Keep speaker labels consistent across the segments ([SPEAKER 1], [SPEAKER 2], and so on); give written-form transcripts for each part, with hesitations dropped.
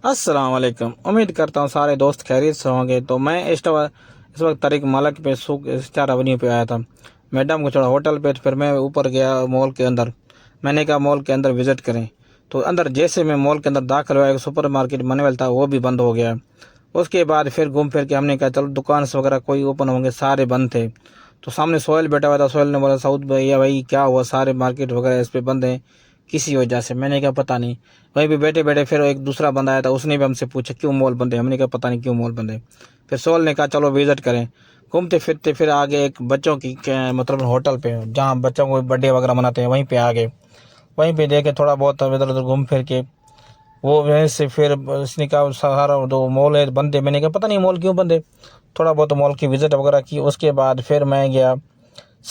[SPEAKER 1] السلام علیکم، امید کرتا ہوں سارے دوست خیریت سے ہوں گے۔ تو میں اس وقت طریق ملک پہ سوق اسٹار ایونیو پہ آیا تھا۔ میڈم کو چھوڑا ہوٹل پہ، پھر میں اوپر گیا مال کے اندر۔ میں نے کہا مال کے اندر وزٹ کریں، تو اندر جیسے میں مال کے اندر داخل ہوا، ایک سپر مارکیٹ منویل تھا، وہ بھی بند ہو گیا۔ اس کے بعد پھر گھوم پھر کے ہم نے کہا چلو دکان وغیرہ کوئی اوپن ہوں گے، سارے بند تھے۔ تو سامنے سہیل بیٹھا ہوا تھا، سہیل نے بولا سعود بھائی کیا ہوا، سارے مارکیٹ وغیرہ اس پہ بند ہیں کسی وجہ سے۔ میں نے کہا پتہ نہیں۔ وہیں پہ بیٹھے بیٹھے پھر ایک دوسرا بندہ آیا تھا، اس نے بھی ہم سے پوچھا کیوں مال بند ہے، ہم نے کہا پتہ نہیں کیوں مال بند ہے۔ پھر سہیل نے کہا چلو وزٹ کریں۔ گھومتے پھرتے پھر آگے ایک بچوں کی مطلب ہوٹل پہ، جہاں بچوں کو برتھ ڈے وغیرہ مناتے ہیں، وہیں پہ آگے، وہیں پہ دیکھے تھوڑا بہت ادھر ادھر گھوم پھر کے وہ وہیں سے پھر اس نے کہا سارا دو مال ہے بند ہے۔ میں نے کہا پتہ نہیں مال کیوں بند ہے۔ تھوڑا بہت مال کی وزٹ وغیرہ کی۔ اس کے بعد پھر میں گیا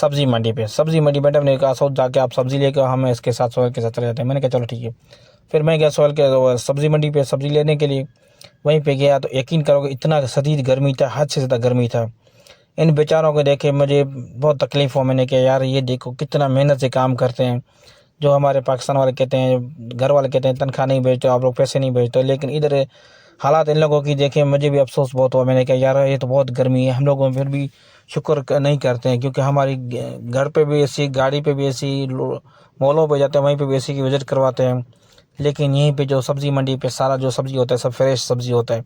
[SPEAKER 1] سبزی منڈی پہ۔ سبزی منڈی میڈم نے کہا سعود جا کے آپ سبزی لے کے ہم اس کے ساتھ سہیل کے ساتھ چلے جاتے ہیں۔ میں نے کہا چلو ٹھیک ہے۔ پھر میں گیا سہیل کے سبزی منڈی پہ سبزی لینے کے لیے۔ وہیں پہ گیا تو یقین کرو کہ اتنا شدید گرمی تھا، حد سے زیادہ گرمی تھا۔ ان بیچاروں کو دیکھے مجھے بہت تکلیف ہو۔ میں نے کہا یار یہ دیکھو کتنا محنت سے کام کرتے ہیں، جو ہمارے پاکستان والے کہتے ہیں، گھر والے کہتے ہیں تنخواہ نہیں بھیجتے آپ لوگ، پیسے نہیں بھیجتے، لیکن ادھر حالات ان لوگوں کی دیکھیں مجھے بھی افسوس بہت ہوا۔ میں نے کہا یار یہ تو بہت گرمی ہے، ہم لوگوں پھر بھی شکر نہیں کرتے ہیں، کیونکہ ہماری گھر پہ بھی ایسی، گاڑی پہ بھی ایسی، مالوں پہ جاتے ہیں وہیں پہ بھی ایسی کی وزٹ کرواتے ہیں، لیکن یہیں پہ جو سبزی منڈی پہ سارا جو سبزی ہوتا ہے سب فریش سبزی ہوتا ہے،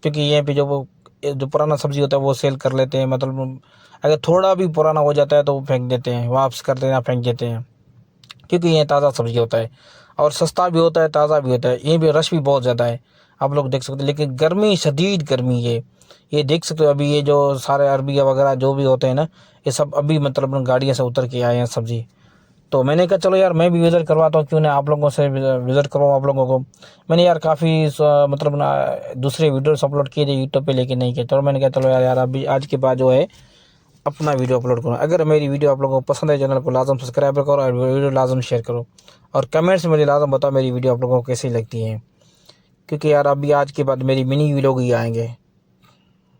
[SPEAKER 1] کیونکہ یہیں پہ جو پرانا سبزی ہوتا ہے وہ سیل کر لیتے ہیں، مطلب اگر تھوڑا بھی پرانا ہو جاتا ہے تو وہ پھینک دیتے ہیں، واپس کر دینا، پھینک دیتے ہیں، کیونکہ یہ تازہ سبزی ہوتا ہے اور سستا بھی ہوتا ہے، تازہ بھی ہوتا ہے۔ یہ بھی رش بھی بہت زیادہ ہے، آپ لوگ دیکھ سکتے ہیں، لیکن گرمی، شدید گرمی یہ دیکھ سکتے ہو۔ ابھی یہ جو سارے عربیہ وغیرہ جو بھی ہوتے ہیں نا، یہ سب ابھی مطلب گاڑیوں سے اتر کے آئے ہیں سبزی۔ تو میں نے کہا چلو یار میں بھی وزٹ کرواتا ہوں، کیوں نہ آپ لوگوں سے وزٹ کروں آپ لوگوں کو۔ میں نے یار کافی مطلب دوسرے ویڈیوز اپلوڈ کیے تھے یوٹیوب پہ، لیکن نہیں کیا۔ چلو میں نے کہا چلو یار ابھی آج کے بعد جو ہے اپنا ویڈیو اپلوڈ کروں۔ اگر میری ویڈیو آپ لوگوں کو پسند ہے، چینل کو لازم سبسکرائب کرو اور ویڈیو لازم شیئر کرو، اور کمنٹس میں مجھے لازم بتاؤ میری ویڈیو آپ لوگوں کو کیسی لگتی ہے، کیونکہ یار ابھی آج کے بعد میری منی ویڈیو ہی آئیں گے۔